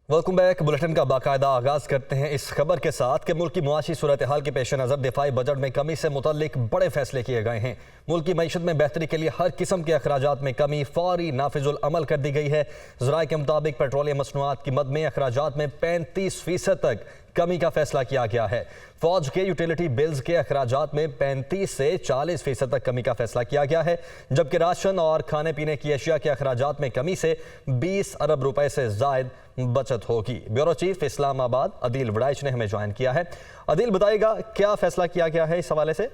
Welcome back. Bulletin का बाकायदा आगाज करते हैं इस खबर के साथ कि मुल्क की मुआशी सूरत हाल के पेश नज़र दिफाई बजट में कमी से मुतल्लिक बड़े फैसले किए गए हैं। मुल्क की मईशत में बेहतरी के लिए हर किस्म के अखराजात में कमी फौरी नाफिजुल अमल कर दी गई है। ज़राए के मुताबिक पेट्रोलियम मसनूआत की मद में अखराजात में 35% तक कमी का फैसला किया गया है। फौज के यूटिलिटी बिल्स के अखराजात में 35 से 40% तक कमी का फैसला किया गया है, जबकि राशन और खाने पीने की अशिया के अखराजात में कमी से 20 अरब रुपए से जायद बचत होगी। ब्यूरो चीफ इस्लामाबाद अदील वड़ाइच ने हमें ज्वाइन किया है। अदील, बताइएगा क्या फैसला किया गया है इस हवाले से?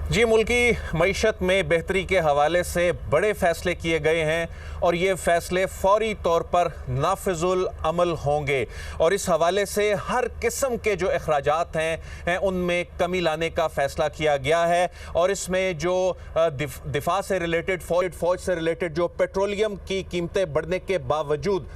जी, मुल्की मईशत में बेहतरी के हवाले से बड़े फैसले किए गए हैं और ये फैसले फौरी तौर पर नाफिजुल अमल होंगे और इस हवाले से हर किस्म के जो अखराजात हैं उनमें कमी लाने का फैसला किया गया है। और इसमें जो दिफा से रिलेटेड फौज से रिलेटेड जो पेट्रोलियम की कीमतें बढ़ने के बावजूद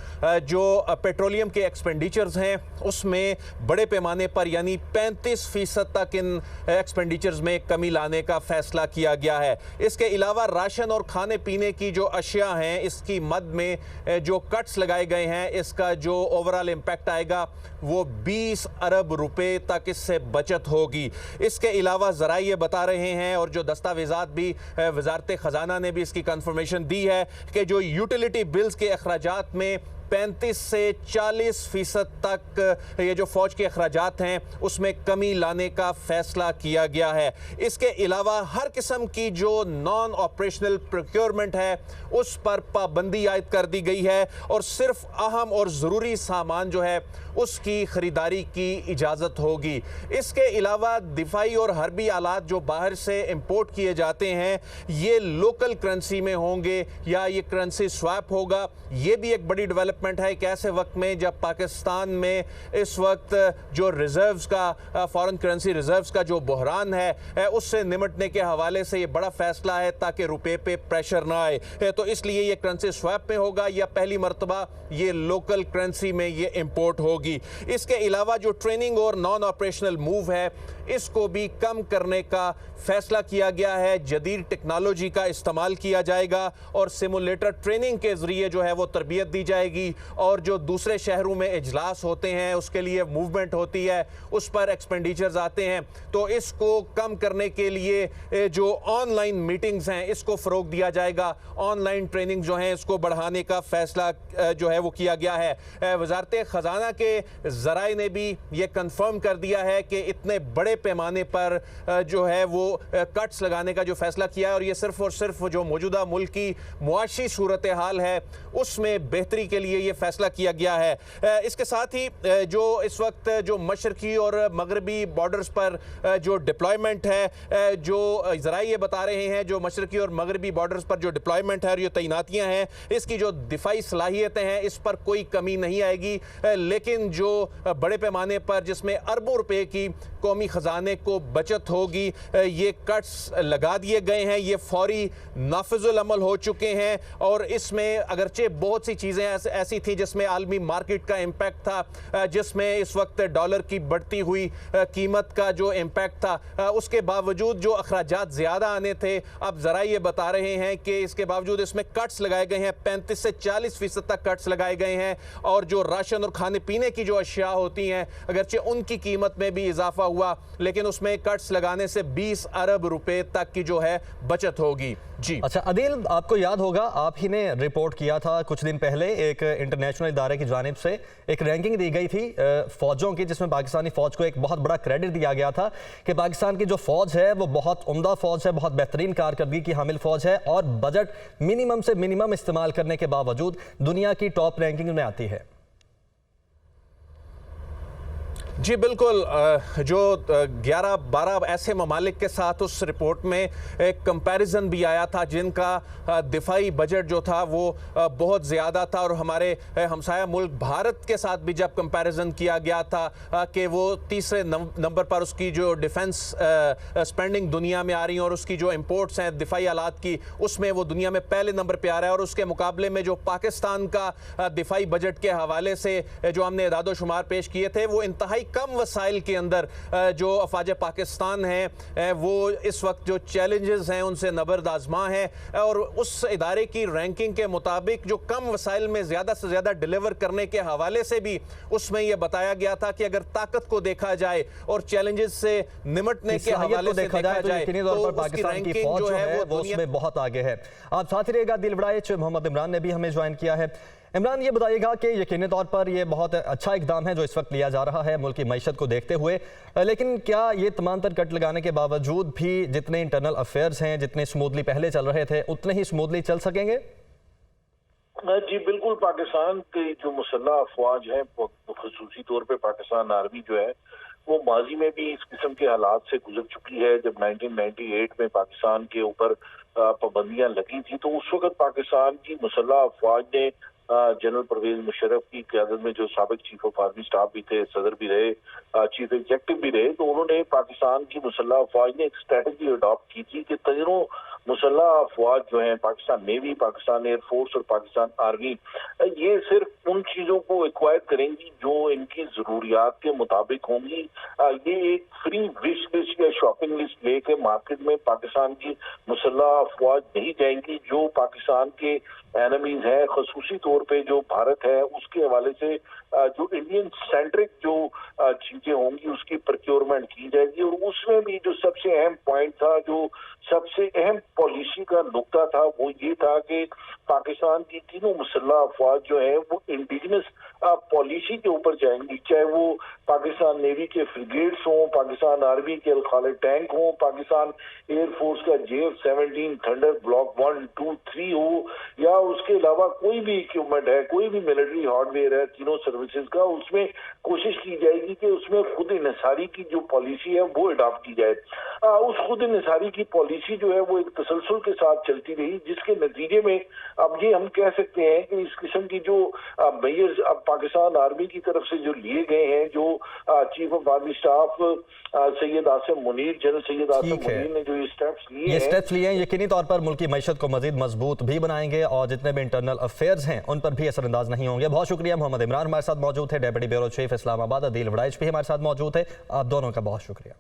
जो पेट्रोलियम के एक्सपेंडिचर्स हैं उसमें बड़े पैमाने पर यानी 35% तक इन एक्सपेंडिचर्स में कमी लाने का फैसला किया गया है। इसके अलावा राशन और खाने पीने की जो अशिया हैं इसकी मद में जो कट्स लगाए गए हैं इसका जो ओवरऑल इम्पैक्ट आएगा वो 20 अरब रुपए तक इससे बचत होगी। इसके अलावा ज़रा ये बता रहे हैं और जो दस्तावेज़ात भी वज़ारत ख़जाना ने भी इसकी कंफर्मेशन दी है कि जो यूटिलिटी बिल्स के अखराजात में 35 से 40% तक ये जो फौज के अखराजात हैं उसमें कमी लाने का फैसला किया गया है। इसके अलावा हर किस्म की जो नॉन ऑपरेशनल प्रोक्योरमेंट है उस पर पाबंदी आयद कर दी गई है और सिर्फ अहम और ज़रूरी सामान जो है उसकी ख़रीदारी की इजाज़त होगी। इसके अलावा दिफाई और हरबी आलात जो बाहर से इंपोर्ट किए जाते हैं ये लोकल करेंसी में होंगे या ये करेंसी स्वैप होगा। ये भी एक बड़ी डेवलपमेंट है एक ऐसे वक्त में जब पाकिस्तान में इस वक्त जो रिजर्व्स का फॉरेन करेंसी रिजर्व्स का जो बहरान है उससे निमटने के हवाले से ये बड़ा फैसला है ताकि रुपए पे प्रेशर ना आए। तो इसलिए ये करेंसी स्वैप में होगा या पहली मरतबा ये लोकल करेंसी में ये इंपोर्ट होगी। इसके अलावा जो ट्रेनिंग और नॉन ऑपरेशनल मूव है इसको भी कम करने का फैसला किया गया है। जदीद टेक्नोलॉजी का इस्तेमाल किया जाएगा और सिमुलेटर ट्रेनिंग के जरिए जो है वो तरबियत दी जाएगी और जो दूसरे शहरों में इजलास होते हैं उसके लिए मूवमेंट होती है उस पर एक्सपेंडिचर्स आते हैं। तो इसको कम करने के लिए जो ऑनलाइन मीटिंग्स हैं इसको फ़रोग दिया जाएगा। ऑनलाइन ट्रेनिंग जो है इसको बढ़ाने का फैसला जो है वो किया गया है। वज़ारत ख़जाना के ज़राए ने भी ये कंफर्म कर दिया है कि इतने बड़े पैमाने पर जो है वो कट्स लगाने का जो फैसला किया है और ये सिर्फ और सिर्फ जो मौजूदा मुल्क की मुआशी सूरत हाल है उसमें बेहतरी के लिए ये फैसला किया गया है। इसके साथ ही जो इस वक्त जो मशरकी और मगरबी बॉर्डर्स पर जो डिप्लॉयमेंट है जो ज़रा ये बता रहे हैं जो मशरकी और मगरबी बॉर्डर्स पर जो डिप्लॉयमेंट है और ये तैनातियाँ हैं इसकी जो दिफाई सलाहियतें हैं इस पर कोई कमी नहीं आएगी। लेकिन जो बड़े पैमाने पर जिसमें अरबों रुपए की कौमी ख़जाने को बचत होगी ये कट्स लगा दिए गए हैं, ये फौरी नाफिजुल अमल हो चुके हैं। और इसमें अगरचे बहुत सी चीज़ें ऐसी थी जिसमें आलमी मार्केट का इम्पैक्ट था, जिसमें इस वक्त डॉलर की बढ़ती हुई कीमत का जो इम्पैक्ट था, उसके बावजूद जो अखराजात ज़्यादा आने थे अब ज़रा ये बता रहे हैं कि इसके बावजूद इसमें कट्स लगाए गए हैं, 35 से 40% तक कट्स लगाए गए हैं। और जो राशन और खाने पीने की जो अशिया होती हैं अगरचे उनकी कीमत में भी इजाफा हुआ लेकिन उसमें कट्स लगाने से 20 अरब रुपए तक की जो है बचत होगी। जी अच्छा अदील, आपको याद होगा आप ही ने रिपोर्ट किया था कुछ दिन पहले एक इंटरनेशनल इदारे की जानिब से एक रैंकिंग दी गई थी फौजों की जिसमें पाकिस्तानी फौज को एक बहुत बड़ा क्रेडिट दिया गया था कि पाकिस्तान की जो फौज है वो बहुत उम्दा फौज है, बहुत बेहतरीन कारकर्दगी की हामिल फौज है और बजट मिनिमम से मिनिमम इस्तेमाल करने के बावजूद दुनिया की टॉप रैंकिंग में आती है। जी बिल्कुल, जो 11-12 ऐसे ममालिक के साथ उस रिपोर्ट में एक कंपैरिजन भी आया था जिनका दिफाई बजट जो था वो बहुत ज़्यादा था और हमारे हमसाया मुल्क भारत के साथ भी जब कंपैरिजन किया गया था कि वो तीसरे नंबर पर उसकी जो डिफेंस स्पेंडिंग दुनिया में आ रही है और उसकी जो इंपोर्ट्स हैं दिफाई आलात की उसमें वो दुनिया में पहले नंबर पर आ रहा है। और उसके मुकाबले में जो पाकिस्तान का दिफाई बजट के हवाले से जो हमने इदादो शुमार पेश किए थे वो इंतहाई कम वसाइल के अंदर जो अफवाज पाकिस्तान हैं वो इस वक्त जो चैलेंजेस हैं उनसे नबर्द आजमा है, और उस इदारे की रैंकिंग के मुताबिक जो कम वसाइल में ज़्यादा से ज़्यादा डिलीवर करने के हवाले से भी उसमें यह बताया गया था कि अगर ताकत को देखा जाए और चैलेंजेस से निमटने के हवाले से देखा जाए तो उसकी रैंकिंग जो है वो उसमें बहुत आगे है। आप साथ ही रहेगा दिल बड़ाइच मोहम्मद इमरान ने भी हमें ज्वाइन किया है। इमरान, ये बताइएगा कि यकीनी तौर पर ये बहुत अच्छा इकदाम है जो इस वक्त लिया जा रहा है मुल्क की मईशत को देखते हुए, लेकिन क्या ये तमाम तर कट लगाने के बावजूद भी जितने इंटरनल अफेयर्स हैं जितने स्मूथली पहले चल रहे थे उतने ही स्मूथली चल सकेंगे? जी बिल्कुल। पाकिस्तान के जो मुसल्लह अफवाज हैं, खसूसी तौर पे पाकिस्तान आर्मी जो है वो माजी में भी इस किस्म के हालात से गुजर चुकी है। जब 1998 में पाकिस्तान के ऊपर पाबंदियां लगी थी तो उस वक्त पाकिस्तान की मुसल्लह अफवाज ने जनरल परवेज मुशर्रफ की क़यादत में, जो साबिक चीफ ऑफ आर्मी स्टाफ भी थे, सदर भी रहे, चीफ एग्जेक्टिव भी रहे, तो उन्होंने पाकिस्तान की मुसल्लह अफवाज ने एक स्ट्रेटजी अडॉप्ट की थी कि तीनों मुसल्लह अफवाज जो हैं, पाकिस्तान नेवी, पाकिस्तान एयरफोर्स और पाकिस्तान आर्मी, ये सिर्फ उन चीज़ों को एक्वायर करेंगी जो इनकी ज़रूरियात के मुताबिक होंगी। ये एक फ्री विश लिस्ट या शॉपिंग लिस्ट लेके मार्केट में पाकिस्तान की मुसल्लह अफवाज नहीं जाएंगी। जो पाकिस्तान के एनिमीज हैं, खसूसी तौर पे जो भारत है, उसके हवाले से जो इंडियन सेंट्रिक जो चीजें होंगी उसकी प्रोक्योरमेंट की जाएगी। और उसमें भी जो सबसे अहम पॉइंट था, जो सबसे अहम पॉलिसी का नुक्ता था, वो ये था कि पाकिस्तान की तीनों मुसल्लह अफवाज जो है वो इंडिजिनस पॉलिसी के ऊपर जाएंगी, चाहे वो पाकिस्तान नेवी के फ्रिगेट्स हों, पाकिस्तान आर्मी के अल-खालिद टैंक हों, पाकिस्तान एयरफोर्स का JF-17 थंडर ब्लॉक 1, 2, 3 हो, या उसके अलावा कोई भी इक्विपमेंट है, कोई भी मिलिट्री हार्डवेयर है तीनों सर्विसेज का, उसमें कोशिश की जाएगी कि उसमें खुद इन्हिसारी की जो पॉलिसी है वो अडॉप्ट की जाए। उस खुद इन्हिसारी की पॉलिसी जो है वो एक तसलसल के साथ चलती रही, जिसके नतीजे में अब ये हम कह सकते हैं कि इस किस्म की जो मेजर्स अब पाकिस्तान आर्मी की तरफ से जो लिए गए हैं, जो chief of army staff Syed Asim Munir, general Syed Asim Munir ने जो ये स्टेप्स लिए हैं, यकीनी तौर पर मुल्क की मईशत को मजीद मजबूत भी बनाएंगे और जितने भी इंटरनल अफेयर्स हैं उन पर भी असरअंदाज नहीं होंगे। बहुत शुक्रिया। मोहम्मद इमरान हमारे साथ मौजूद थे, deputy bureau chief Islamabad. Adeel Waraich भी हमारे साथ मौजूद है। आप दोनों का बहुत शुक्रिया।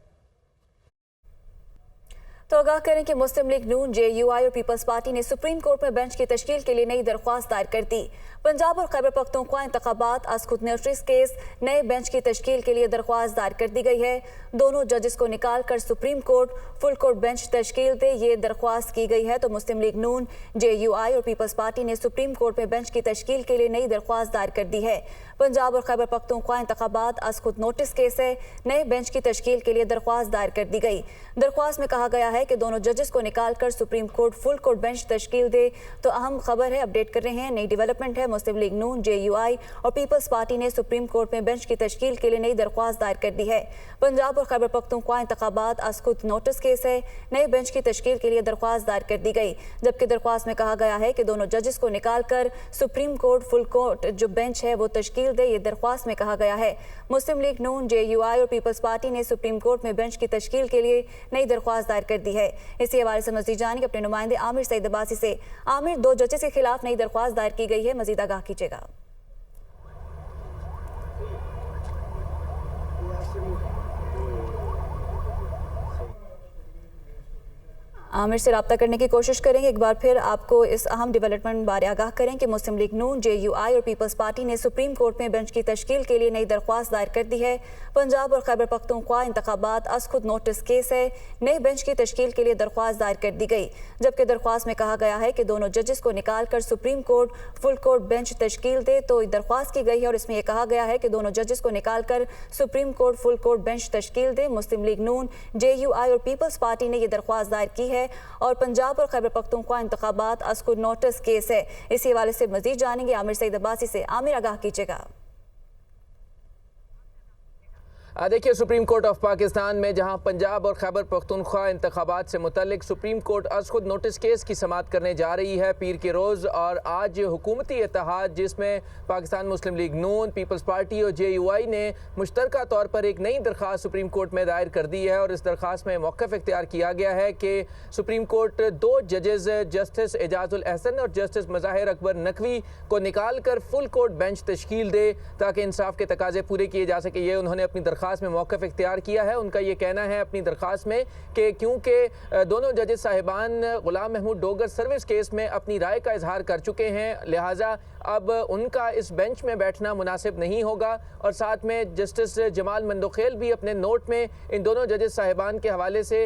तो आगाह करें कि मुस्लिम लीग नून, JUI और पीपल्स पार्टी ने सुप्रीम कोर्ट में बेंच की तश्कील के लिए नई दरख्वास्त दायर कर दी। पंजाब और खैबर पख्तूनख्वा इंतखाबात अस्कुत नोटिस केस नए बेंच की तश्कील के लिए दरख्वास्त दायर कर दी गई है। दोनों जजेस को निकाल कर supreme court full court bench तश्कील दे, ये दरख्वास्त की गई है। तो मुस्लिम लीग नून, JUI और पीपल्स पार्टी ने सुप्रीम कोर्ट में बेंच की तश्कील के लिए नई दरख्वास्त दायर कर दी है। पंजाब और खैबर पख्तूनख्वा इंतखाबात अस्कुत नोटिस केस है, नए बेंच की तश्कील के लिए दरख्वास्त दायर कर दी गई। दरख्वास्त में कहा गया है कि दोनों जजेस को निकाल कर supreme court full court bench तश्कील दे। तो अहम खबर है, अपडेट कर रहे हैं, नई डेवलपमेंट है। मुस्लिम लीग नून, JUI और पीपल्स पार्टी ने सुप्रीम कोर्ट में बेंच की तश्कील के लिए नई दरख्वास्त दायर कर दी है। पंजाब और खैबर पख्तूनख्वा इंतखाबात अस्कुत नोटिस केस है, नए बेंच की तश्कील के लिए दरख्वास्त दायर कर दी गई, जबकि दरख्वास्त में कहा गया है कि दोनों जजेस को निकाल कर सुप्रीम कोर्ट फुल कोर्ट जो बेंच है वो तश्कील दे, ये दरख्वास्त में कहा गया है। मुस्लिम लीग नून, JUI और पीपल्स पार्टी ने सुप्रीम कोर्ट में बेंच की तश्कील के लिए नई दरख्वास्त दायर कर दी है। इसी हवाले से मजीद जानिए अपने नुमाइंदे आमिर सईद अब्बासी से। आमिर, दो जजेस के खिलाफ नई दरख्वास्त दायर की गई है, मजीद आगाह कीजिएगा। आमिर से रब्ता करने की कोशिश करेंगे। एक बार फिर आपको इस अहम डेवलपमेंट बारे आगाह करें कि मुस्लिम लीग नून, JUI और पीपल्स पार्टी ने सुप्रीम कोर्ट में बेंच की तश्कील के लिए नई दरख्वास्त दायर कर दी है। पंजाब और खैबर पख्तूनख्वा इंतखाबात अस्कुत नोटिस केस है, नए बेंच की तश्कील के लिए दरख्वास्त दायर कर दी गई, जबकि दरख्वास्त में कहा गया है कि दोनों जजेस को निकाल कर supreme court full court bench तश्कील दे। तो दरख्वास्त की गई है और इसमें यह कहा गया है कि दोनों जजेस को निकाल कर supreme court full court bench तश्कील दे। मुस्लिम लीग नून, JUI और पीपल्स पार्टी ने यह दरख्वास्त दायर की है और पंजाब और खैबर पख्तूनख्वा इंतखाबात अस्कुत नोटिस केस है। इसी हवाले से मजीद जानेंगे आमिर सईद अब्बासी से। आमिर, आगाह कीजिएगा। देखिए, सुप्रीम कोर्ट ऑफ पाकिस्तान में जहां पंजाब और खैबर पख्तूनख्वा इंतखाबात से मुतल्लिक सुप्रीम कोर्ट आज खुद नोटिस केस की समाअत करने जा रही है पीर के रोज़। और आज हुकूमती इत्तेहाद जिसमें पाकिस्तान मुस्लिम लीग नून, पीपल्स पार्टी और JUI ने मुश्तरका तौर पर एक नई दरख्वास्त सुप्रीम कोर्ट में दायर कर दी है। और इस दरख्वास्त में मौक़िफ़ इख्तियार किया गया है कि supreme court 2 जजेज़ justice Ejazul Ahsan और जस्टिस मज़ाहिर अकबर नकवी को निकाल कर फुल कोर्ट बेंच तश्कील दे ताकि इंसाफ के तकाजे पूरे किए जा सके। ये उन्होंने अपनी दरख्वास्त में मौक़िफ़ इख्तियार किया है। उनका ये कहना है अपनी दरख्वास्त में कि क्योंकि दोनों जजेस साहिबान गुलाम महमूद डोगर सर्विस केस में अपनी राय का इजहार कर चुके हैं, लिहाजा अब उनका इस बेंच में बैठना मुनासिब नहीं होगा। और साथ में जस्टिस जमाल मंदोखेल भी अपने नोट में इन दोनों जजेस साहिबान के हवाले से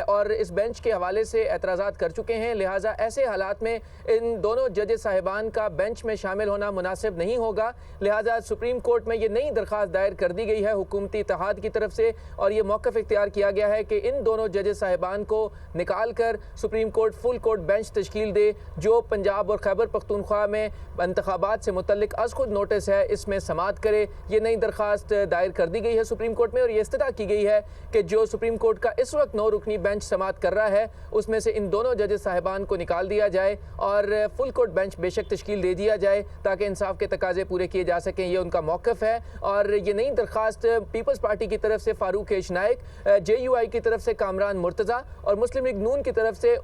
और इस बेंच के हवाले से एतराज़ात कर चुके हैं। लिहाजा ऐसे हालात में इन दोनों जजेस साहिबान का बेंच में शामिल होना मुनासिब नहीं होगा। लिहाजा सुप्रीम कोर्ट में ये नई दरख्वास्त दायर कर दी गई है हुकूमती इत्तेहाद की तरफ से। और ये मौक़िफ़ इख्तियार किया गया है कि इन दोनों जजेस साहिबान को निकाल कर supreme court full court bench तश्कील दे, जो पंजाब और खैबर पख्तूनख्वा में इंतखाबात से मुतल्लिक आज खुद नोटिस है इसमें समाअत करे। ये नई दरख्वास्त दायर कर दी गई है सुप्रीम कोर्ट में। और ये इस्तदा की गई है कि जो सुप्रीम कोर्ट का इस वक्त 9 रुकनी बेंच समाअत कर रहा है उसमें से इन दोनों जजेस साहिबान को निकाल दिया जाए और फुल कोर्ट बेंच बेशक तश्कील दे दिया जाए ताकि इंसाफ के तकाजे पूरे किए जा सकें। ये उनका मौक़िफ़ है। और ये नई दरख्वास्त पीपल्स पार्टी की तरफ से फारूक एश नाइक, JUI की तरफ से कामरान मुर्तज़ा और मुस्लिम लीग नून की तरफ से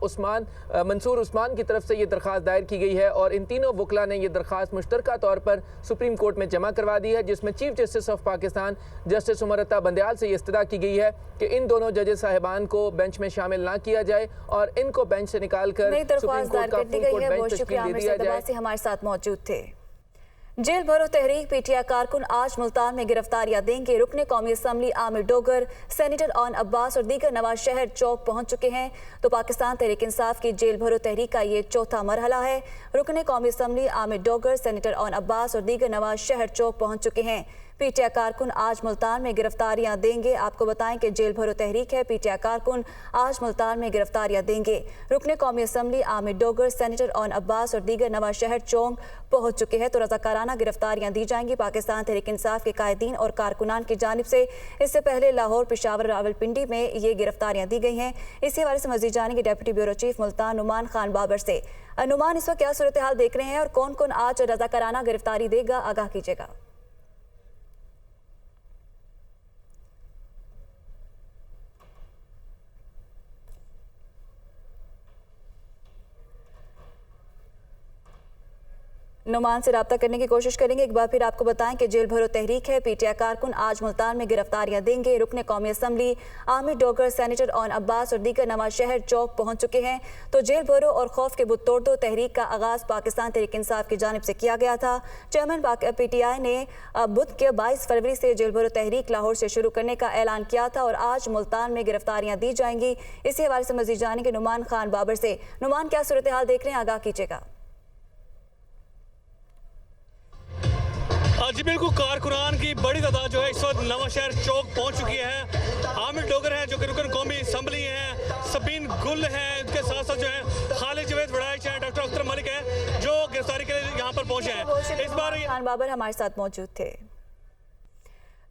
मंसूर उस्मान की तरफ से ये दरख्वास्त दायर की गई है। और इन तीनों वकला ने ये दरख्वास्त मुश्तरका तौर पर सुप्रीम कोर्ट में जमा करवा दी है, जिसमें chief justice of Pakistan justice Umar Ata Bandial से ये इस्तदा की गई है कि इन दोनों जजेस साहिबान को बेंच में शामिल ना किया जाए और इनको बेंच से निकाल कर सुप्रीम कोर्ट का फुल कोर्ट बेंच तश्कील दे दिया जाए। हमारे साथ मौजूद थे। जेल भरो तहरीक PTI कारकुन आज मुल्तान में गिरफ्तारियां देंगे। रुकने कौमी assembly Aamir Dogar, senator on Abbas और दीगर नवाज शहर चौक पहुंच चुके हैं। तो पाकिस्तान तहरीक इंसाफ की जेल भरो तहरीक का ये चौथा मरहला है। रुकने कौमी assembly Aamir Dogar, senator on Abbas और दीगर नवाज शहर चौक पहुंच चुके हैं। PTI कारकुन आज मुल्तान में गिरफ्तारियां देंगे। आपको बताएं कि जेल भरो तहरीक है, PTI कारकुन आज मुल्तान में गिरफ्तारियां देंगे। रुकने कौमी assembly Aamir Dogar, senator on Abbas और दीगर नवाज शहर चौक पहुंच चुके हैं। तो रज़ाकाराना गिरफ्तारियां दी जाएंगी पाकिस्तान तहरीक इंसाफ के कायदीन और कारकुनान की जानिब से। इससे पहले लाहौर, पेशावर, रावलपिंडी में ये गिरफ्तारियां दी गई हैं। इसी हवाले से मज़ीद जानेंगे deputy bureau chief Multan Noman Khan Babar से। नुमान, इस वक्त क्या सूरत हाल देख रहे हैं और कौन कौन आज रज़ाकाराना गिरफ्तारी देगा, आगाह कीजिएगा। नुमान से रब्ता करने की कोशिश करेंगे। एक बार फिर आपको बताएं कि जेल भरो तहरीक है, PTI कारकुन आज मुल्तान में गिरफ्तारियां देंगे। रुकने कौमी assembly Aamir Dogar, senator on Abbas और दीगर नवाज शहर चौक पहुंच चुके हैं। तो जेल भरो और खौफ के बुत तोड़ दो तहरीक का आगाज पाकिस्तान तहरीक इंसाफ की जानिब से किया गया था। चेयरमैन PTI ने बुध के 22 फरवरी से जेल भरो तहरीक लाहौर से शुरू करने का ऐलान किया था और आज मुल्तान में गिरफ्तारियां दी जाएंगी। इसी हवाले से मजीद जानेंगे नुमान खान बाबर से। नुमान, क्या सूरत हाल देख रहे हैं, आगाह कीजिएगा। जी बिल्कुल, कारकुनान की बड़ी तादाद जो है इस वक्त नवा शहर चौक पहुंच चुकी है। आमिर डोगर है जो कि रुकन कौमी असम्बली हैं, सबीन गुल हैं, उनके साथ साथ जो है खालिद जवेद वड़ाइच हैं, डॉक्टर अख्तर मलिक हैं जो गिरफ्तारी के लिए यहाँ पर पहुंचे हैं। इस बार खान बाबर हमारे साथ मौजूद थे।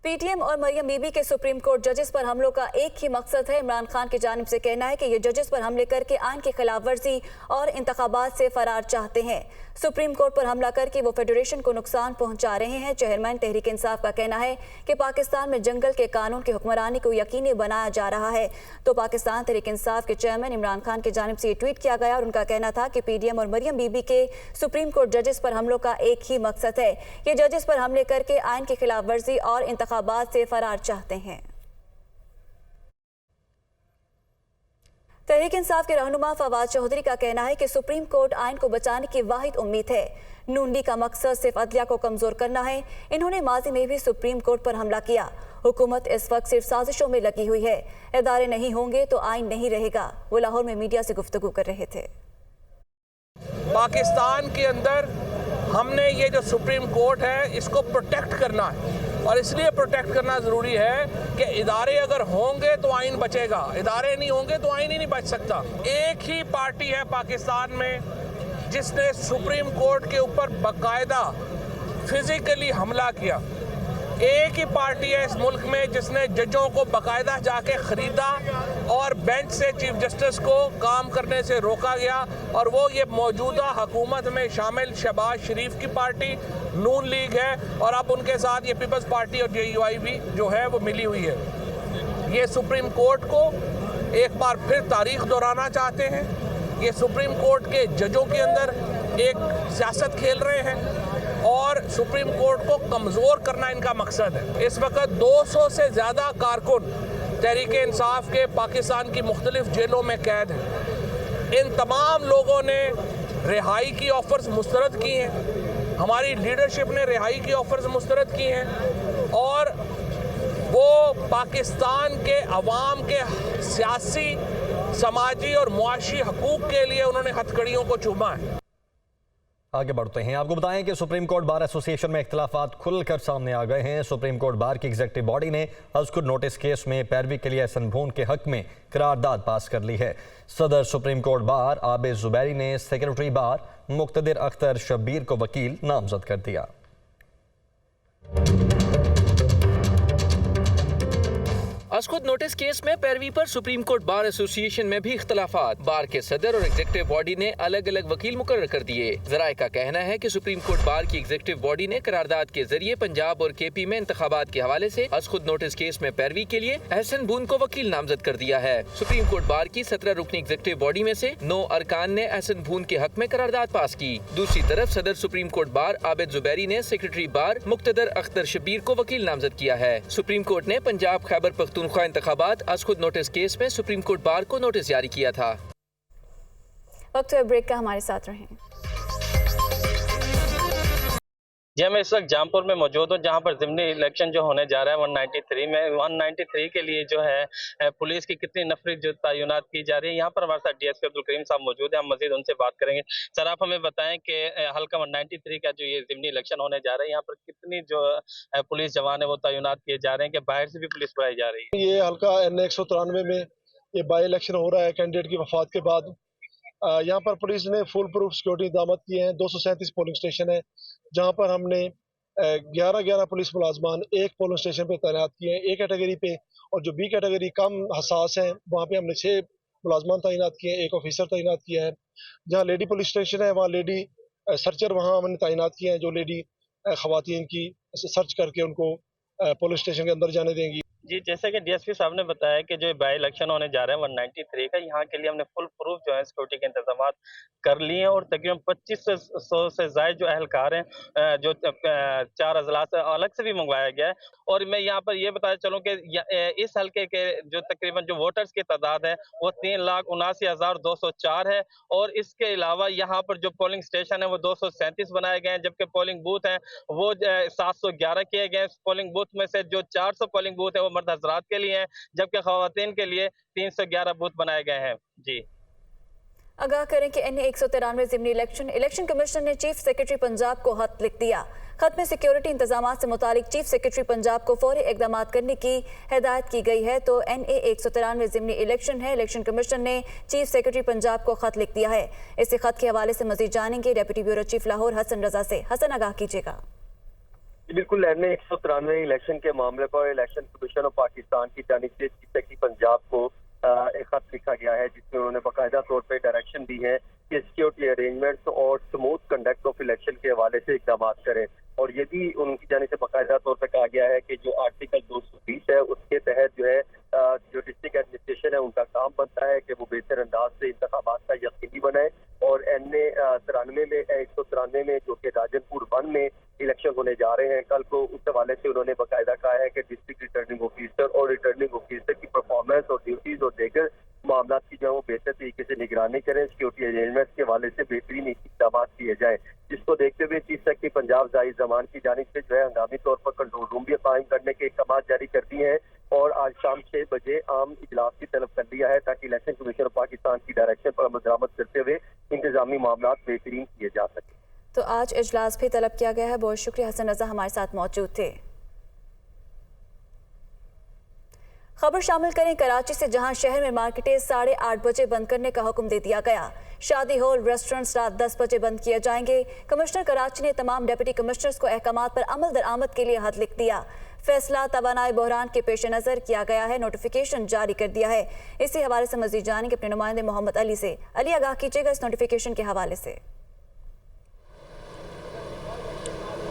PTM और मरियम बीबी के सुप्रीम कोर्ट जजेस पर हमलों का एक ही मकसद है। इमरान खान की जानिब से कहना है कि ये जजेस पर हमले करके आइन की खिलाफ वर्जी और इंतखाबात से फरार चाहते हैं। सुप्रीम कोर्ट पर हमला करके वो फेडरेशन को नुकसान पहुंचा रहे हैं। चेयरमैन तहरीक इंसाफ का कहना है कि पाकिस्तान में जंगल के कानून की हुक्मरानी को यकीनी बनाया जा रहा है। तो पाकिस्तान तहरीक इंसाफ के चेयरमैन इमरान खान की जानिब से ये ट्वीट किया गया और उनका कहना था कि PTM और मरियम बीबी के सुप्रीम कोर्ट जजेस पर हमलों का एक ही मकसद है। ये जजेस पर हमले करके आइन की खिलाफ वर्जी और इंतखाबात से फरार चाहते हैं। तहरीक इंसाफ के रहनुमा फवाद चौधरी का कहना है कि सुप्रीम कोर्ट आइन को बचाने की वाहिद उम्मीद है। नून लीग का मकसद सिर्फ अदलिया को कमजोर करना है। इन्होंने माजी में भी सुप्रीम कोर्ट पर हमला किया। हुकूमत इस वक्त सिर्फ साजिशों में लगी हुई है। इदारे नहीं होंगे तो आइन नहीं रहेगा। वो लाहौर में मीडिया से गुफ्तगू कर रहे थे। पाकिस्तान के अंदर हमने ये जो सुप्रीम कोर्ट है इसको प्रोटेक्ट करना है और इसलिए प्रोटेक्ट करना ज़रूरी है कि इदारे अगर होंगे तो आइन बचेगा, इदारे नहीं होंगे तो आइन ही नहीं बच सकता। एक ही पार्टी है पाकिस्तान में जिसने सुप्रीम कोर्ट के ऊपर बाकायदा फिजिकली हमला किया एक ही पार्टी है इस मुल्क में जिसने जजों को बाकायदा जाके खरीदा और बेंच से चीफ जस्टिस को काम करने से रोका गया, और वो ये मौजूदा हुकूमत में शामिल शहबाज शरीफ की पार्टी नून लीग है, और अब उनके साथ ये पीपल्स पार्टी और JUI भी जो है वो मिली हुई है। ये सुप्रीम कोर्ट को एक बार फिर तारीख दोहराना चाहते हैं। ये सुप्रीम कोर्ट के जजों के अंदर एक सियासत खेल रहे हैं और सुप्रीम कोर्ट को कमज़ोर करना इनका मकसद है। इस वक्त 200 से ज़्यादा कारकुन तहरीक इंसाफ के पाकिस्तान की मुख्तलिफ जेलों में कैद हैं। इन तमाम लोगों ने रिहाई की ऑफर्स मुस्तरद की हैं, हमारी लीडरशिप ने रिहाई की ऑफर्स मुस्तरद की हैं, और वो पाकिस्तान के अवाम के सियासी, समाजी और मुआशी हकूक़ के लिए उन्होंने हथकड़ियों को चूमा है। आगे बढ़ते हैं। आपको बताएं कि सुप्रीम कोर्ट बार एसोसिएशन में इख्तिलाफात खुलकर सामने आ गए हैं। सुप्रीम कोर्ट बार की एग्जीक्यूटिव बॉडी ने अजकुर नोटिस केस में पैरवी के लिए एहसन भून के हक में करारदाद पास कर ली है। सदर supreme court bar Abid Zubairi ने सेक्रेटरी बार मुक्तदिर अख्तर शब्बीर को वकील नामजद कर दिया। अजकुर नोटिस केस में पैरवी पर सुप्रीम कोर्ट बार एसोसिएशन में भी इख्तलाफात। बार के सदर और एग्जीक्यूटिव बॉडी ने अलग अलग वकील मुकर्रर कर दिए। जराए का कहना है कि सुप्रीम कोर्ट बार की एग्जीक्यूटिव बॉडी ने करारदाद के जरिए पंजाब और KP में इंतखाबात के हवाले से अजकुर नोटिस केस में पैरवी के लिए एहसन भून को वकील नामजद कर दिया है। सुप्रीम कोर्ट बार की 17 रुकनी एग्जीक्यूटिव बॉडी में से 9 अरकान ने एहसन भून के हक में करारदाद पास की। दूसरी तरफ सदर supreme court bar Abid Zubairi ने सेक्रेटरी बार मुक्तदिर अख्तर शब्बीर को वकील नामजद किया है। सुप्रीम कोर्ट ने पंजाब खैबर पख्तूनख्वा इंतखाबात अजकुर नोटिस केस में सुप्रीम कोर्ट बार को नोटिस जारी किया था। वक्त है ब्रेक का, हमारे साथ रहें। जी, मैं इस वक्त जामपुर में मौजूद हूँ जहाँ पर ज़िमनी इलेक्शन जो होने जा रहा है 193 में 193 के लिए जो है पुलिस की कितनी नफरी जो तैनात की जा रही है। यहाँ पर हमारे साथ DSP अब्दुल करीम साहब मौजूद हैं, हम मजीद उनसे बात करेंगे। सर, आप हमें बताएं कि हल्का 193 का जो ये ज़िमनी इलेक्शन होने जा रहा है, यहाँ पर कितनी जो पुलिस जवान है वो तैनात किए जा रहे हैं कि बाहर से भी पुलिस बुलाई जा रही है? ये हल्का NA 193 में ये बाई इलेक्शन हो रहा है कैंडिडेट की वफात के बाद। यहाँ पर पुलिस ने फुल प्रूफ सिक्योरिटी इंतजाम किए हैं। 237 पोलिंग स्टेशन है जहाँ पर हमने 11 पुलिस मुलाजमान एक पोलिंग स्टेशन पे तैनात किए हैं A कैटेगरी पे, और जो B कैटेगरी कम हसास है वहाँ पे हमने 6 मुलाजमान तैनात किए हैं, एक ऑफिसर तैनात किया है। जहाँ लेडी पुलिस स्टेशन है वहाँ लेडी सर्चर वहाँ हमने तैनात किए हैं जो लेडी खवातीन की सर्च करके उनको पुलिस स्टेशन के अंदर जाने देंगी। जी, जैसे कि DSP साहब ने बताया कि जो बाई इलेक्शन होने जा रहा है 193 का, यहाँ के लिए हमने फुल प्रूफ जो है सिक्योरिटी के इंतजाम कर लिए हैं, और तकरीबन 2500 से ज़ायद जो अहलकार हैं जो 4 अजला से अलग से भी मंगवाया गया है। और मैं यहाँ पर ये बताया चलूँ कि इस हल्के के जो तकरीबन जो वोटर्स की तादाद है वो 3,79,204 है, और इसके अलावा यहाँ पर जो पोलिंग स्टेशन है वो 237 बनाए गए हैं, जबकि पोलिंग बूथ हैं वो 711 किए गए हैं। पोलिंग बूथ में से जो 400 पोलिंग बूथ है वो मर्द हजरात के लिए हैं, जबकि खवातीन के लिए 311 बूथ बनाए गए हैं। जी, आगाह करें कि NA 193 ज़िमनी इलेक्शन कमिश्नर ने चीफ सेक्रेटरी पंजाब को खत लिख दिया। खत में सिक्योरिटी इंतजाम से मुतालिक चीफ सेक्रेटरी पंजाब को फौरी इकदाम करने की हिदायत की गई है। तो NA 193 ज़िमनी इलेक्शन है। इलेक्शन कमिश्नर ने चीफ सेक्रेटरी पंजाब को खत लिख दिया है। इसी खत के हवाले से मजीद जानेंगे deputy bureau chief Lahore Hasan Raza से। हसन, आगाह कीजिएगा। बिल्कुल, NA 193 इलेक्शन के मामले पर इलेक्शन कमीशन ऑफ पाकिस्तान की जानिब से चीफ सेक्रेटरी पंजाब को एक खत लिखा गया है जिसमें उन्होंने बाकायदा तौर पर डायरेक्शन दी है कि सिक्योरिटी अरेंजमेंट्स और स्मूथ कंडक्ट ऑफ इलेक्शन के हवाले से इकदाम करें। और ये भी उनकी जानिब से बाकायदा तौर पर कहा गया है कि जो आर्टिकल 220 है उसके तहत जो है जो डिस्ट्रिक्ट एडमिनिस्ट्रेशन है उनका काम बनता है कि वो बेहतर अंदाज से इंतखाबात का यकीनी बनाए। और NA 193 में जो कि राजनपुर 1 में इलेक्शन होने जा रहे हैं कल को, उस हवाले से उन्होंने बाकायदा कहा है कि डिस्ट्रिक्ट रिटर्निंग ऑफिसर और रिटर्निंग ऑफिसर की परफॉर्मेंस और ड्यूटीज और दीगर मामला की जो है वो बेहतर तरीके से निगरानी करें। सिक्योरिटी अरेंजमेंट के हवाले से बेहतरीन इक़दाम किए जाए, जिसको देखते हुए चीफ सेक्रेटरी पंजाब जाहिद जमान की जानिब से जो है हंगामी तौर पर कंट्रोल रूम भी कायम करने के इक़दाम जारी कर दिए हैं, और आज शाम 6 बजे आम इजलास की तलब कर लिया है ताकि इलेक्शन कमीशन ऑफ पाकिस्तान की डायरेक्शन पर अमल दरामद करते हुए इंतजामी मामला बेहतरीन किए जा सके। तो आज इजलास भी तलब किया गया है। बहुत शुक्रिया, हसन रजा हमारे साथ मौजूद थे। खबर शामिल करें कराची से, जहां शहर में मार्केटें 8:30 बजे बंद करने का हुक्म दे दिया गया। शादी हॉल, रेस्टोरेंट्स रात 10 बजे बंद किए जाएंगे। कमिश्नर कराची ने तमाम डिप्टी कमिश्नर्स को अहकामात पर अमल दरामद के लिए खत लिख दिया। फैसला तवानाई बहरान के पेश नज़र किया गया है, नोटिफिकेशन जारी कर दिया है। इसी हवाले से मजीद जानेंगे अपने नुमाइंदे मोहम्मद अली से। अली, आगाह कीजिएगा इस नोटिफिकेशन के हवाले से।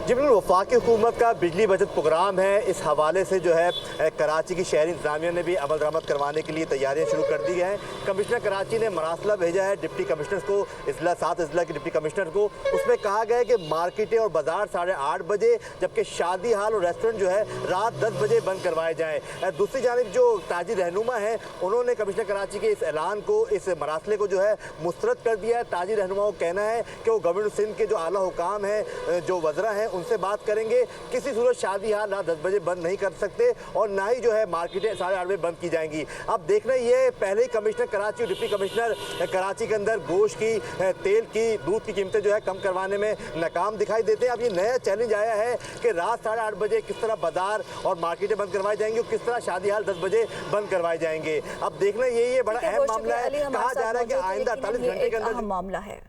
जी बिल्कुल, वफाकी हुकूमत का बिजली बचत प्रोग्राम है। इस हवाले से जो है कराची की शहरी इंतजामिया ने भी अमल दरामद करवाने के लिए तैयारियां शुरू कर दी हैं। कमिश्नर कराची ने मरासला भेजा है डिप्टी कमिश्नर्स को, 7 अजला के डिप्टी कमिश्नर को। उसमें कहा गया है कि मार्केटें और बाजार 8:30 बजे, जबकि शादी हाल और रेस्टोरेंट जो है रात 10 बजे बंद करवाए जाएँ। दूसरी जानिब जो ताजी रहनुमा हैं, उन्होंने कमिश्नर कराची के इस ऐलान को, इस मरासले को जो है मुस्तरद कर दिया है। ताजी रहनुमा को कहना है कि वो गवर्नमेंट सिंध के जो आला हुकाम हैं, जो वज़रा हैं, उनसे बात करेंगे। किसी सूरत शादी हाल रात 10 बजे बंद नहीं कर सकते और ना ही जो है मार्केटें 8:30 बजे बंद की जाएंगी। अब देखना ये, पहले ही कमिश्नर कराची और डिप्टी कमिश्नर कराची के अंदर गोश्त की, तेल की, दूध की कीमतें जो है कम करवाने में नाकाम दिखाई देते हैं। अब ये नया चैलेंज आया है कि रात 8:30 बजे किस तरह बाजार और मार्केटें बंद करवाई जाएंगी और किस तरह शादी हाल 10 बजे बंद करवाए जाएंगे। अब देखना ये बड़ा अहम मामला है। कहा जा रहा है कि आइंदा 48 घंटे के अंदर मामला है।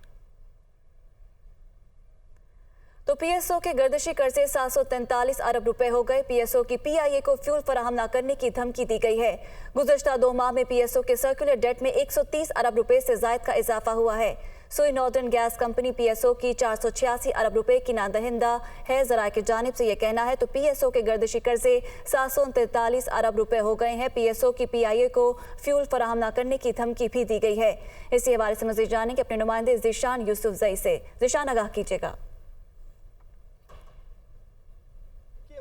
तो पीएसओ के गर्दिशी कर्जे 743 अरब रुपए हो गए। पीएसओ की पीआईए को फ्यूल फराहम न करने की धमकी दी गई है। गुज़श्ता 2 माह में पीएसओ के सर्कुलर डेट में 130 अरब रुपए से जायद का इजाफा हुआ है। सोई नॉर्दर्न गैस कंपनी पीएसओ की 486 अरब रुपए की नादहिंदा है। ज़राए की जानिब से यह कहना है तो पीएसओ के गर्दिशी कर्जे 743 अरब रुपए हो गए हैं। पीएसओ की पीआईए को फ्यूल फराहम न करने की धमकी भी दी गई है। इसी हवाले से मज़ीद जानेंगे अपने नुमाइंदे ज़ीशान यूसुफजई से। ज़ीशान, आगाह कीजिएगा।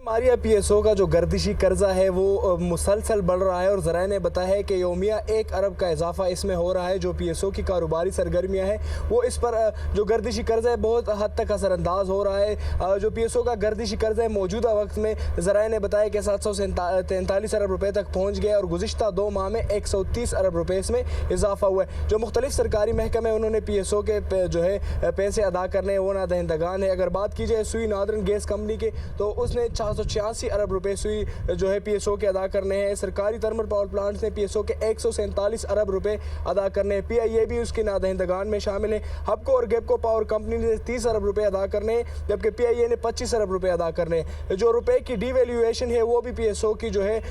मारिया पीएसओ का जो गर्दिशी कर्जा है वो मुसलसल बढ़ रहा है और ज़राए ने बताया है कि योमिया 1 अरब का इजाफा इसमें हो रहा है। जो पीएसओ की कारोबारी सरगर्मियां हैं वो इस पर जो गर्दिशी कर्जा है बहुत हद तक असरअंदाज हो रहा है। जो पीएसओ का गर्दिशी कर्जा है मौजूदा वक्त में ज़राए ने बताया कि 743 अरब रुपये तक पहुँच गया और गुज़िश्ता 2 माह में 130 अरब रुपये इसमें इजाफा हुआ है। जो मुख्तलिफ सरकारी महकमे उन्होंने पीएसओ के जो है पैसे अदा करने वो ना दहिंदगान है। अगर बात की जाए सुई नॉर्दर्न गैस कंपनी के, तो उसने 486 अरब रुपए सुई जो है पीएसओ के अदा करने हैं। सरकारी थर्मल पावर प्लांट्स ने पीएसओ के 147 अरब रुपए अदा करने हैं। पीआईए भी उसकी नादहिंदगान में शामिल है। हबको और गेपको पावर कंपनी ने 30 अरब रुपए अदा करने हैं, जबकि पीआईए ने 25 अरब रुपए अदा करने हैं। जो रुपए की डिवैल्यूएशन है वो भी पीएसओ की जो है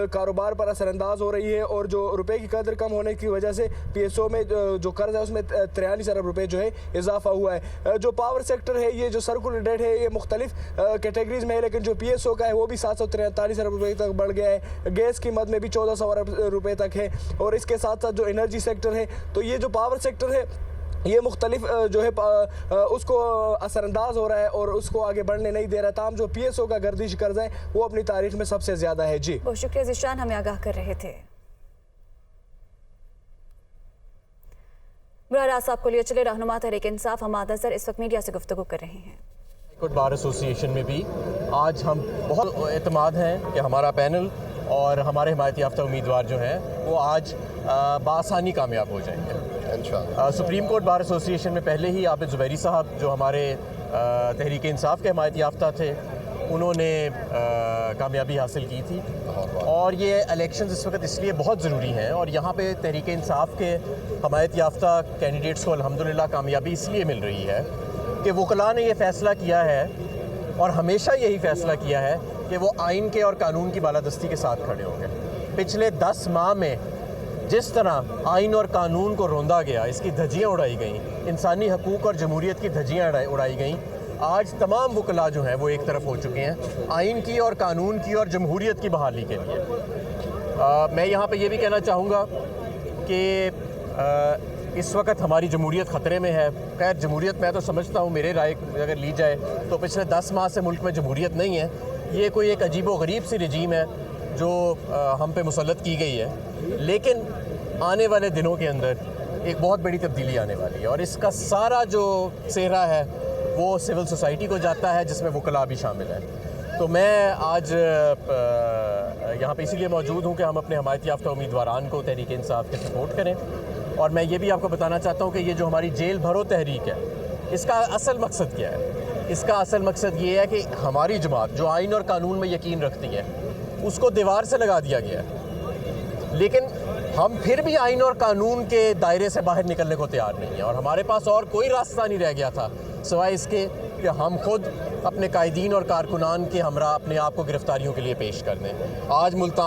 कारोबार पर असरअंदाज हो रही है और जो रुपए की कदर कम होने की वजह से पीएसओ में जो कर्ज है उसमें 43 अरब रुपए जो है इजाफा हुआ है। जो पावर सेक्टर है, ये जो सर्कुलर डेट है ये मुख्तलिफ कैटेगरीज में है, लेकिन जो पीएसओ का है वो भी 743 अरब रुपए तक बढ़ गया है। गैस की मद में भी 1400 अरब रुपए तक है। और इसके साथ साथ जो एनर्जी सेक्टर है, तो ये जो पावर सेक्टर है ये मुख्तलिफ जो है उसको असरअंदाज हो रहा है और उसको आगे बढ़ने नहीं दे रहा। ताम जो पीएसओ का गर्दिश कर्ज है वो अपनी तारीख में सबसे ज्यादा है। जी बहुत शुक्रिया ज़ीशान, हमें आगाह कर रहे थे। बराह रास्त आपको लिए चले रहनुमा तहरीक इंसाफ हमाद अजहर इस वक्त मीडिया से गुफ्तगू कर रहे हैं। बार एसोसिएशन में भी आज हम बहुत एतमाद हैं कि हमारा पैनल और हमारे हिमायत याफ्ता उम्मीदवार जो हैं वो आज बआसानी कामयाब हो जाएंगे। सुप्रीम कोर्ट बार एसोसिएशन में पहले ही आबिद ज़ुबैरी साहब जो हमारे तहरीक इंसाफ के हिमायत याफ्ता थे, उन्होंने कामयाबी हासिल की थी। और ये इलेक्शंस इस वक्त इसलिए बहुत ज़रूरी हैं और यहाँ पे तहरीक इंसाफ के हिमायत याफ्ता कैंडिडेट्स को अल्हम्दुलिल्लाह कामयाबी इसलिए मिल रही है कि वकला ने यह फ़ैसला किया है और हमेशा यही फ़ैसला किया है कि वो आइन के और कानून की बालादस्ती के साथ खड़े होंगे। पिछले 10 माह में जिस तरह आइन और कानून को रोंदा गया, इसकी धज्जियाँ उड़ाई गई, इंसानी हकूक़ और जमहूरियत की धज्जियाँ उड़ाई गई, आज तमाम वकला जो हैं वो एक तरफ हो चुके हैं आइन की और कानून की और जमहूरियत की बहाली के लिए। मैं यहाँ पे ये भी कहना चाहूँगा कि इस वक्त हमारी जमहूरियत ख़तरे में है। खैर जमहूरियत मैं तो समझता हूँ, मेरे राय अगर ली जाए तो पिछले 10 माह से मुल्क में जमहूरियत नहीं है। ये कोई एक अजीब व गरीब सी रजीम है जो हम पे मुसल्लत की गई है, लेकिन आने वाले दिनों के अंदर एक बहुत बड़ी तब्दीली आने वाली है और इसका सारा जो सेहरा है वो सिविल सोसाइटी को जाता है, जिसमें वकला भी शामिल है। तो मैं आज यहाँ पे इसीलिए मौजूद हूँ कि हम अपने हिमायत याफ्ता उम्मीदवारान को तहरीक इंसाफ के सपोर्ट करें। और मैं ये भी आपको बताना चाहता हूँ कि ये जो हमारी जेल भरो तहरीक है, इसका असल मकसद क्या है। इसका असल मकसद ये है कि हमारी जमात जो आइन और कानून में यकीन रखती है उसको दीवार से लगा दिया गया है, लेकिन हम फिर भी आइन और कानून के दायरे से बाहर निकलने को तैयार नहीं है और हमारे पास और कोई रास्ता नहीं रह गया था सिवाय इसके कि हम खुद अपने कायदीन और कारकुनान के हमरा अपने आप को गिरफ्तारियों के लिए पेश कर दें। आज मुल्तान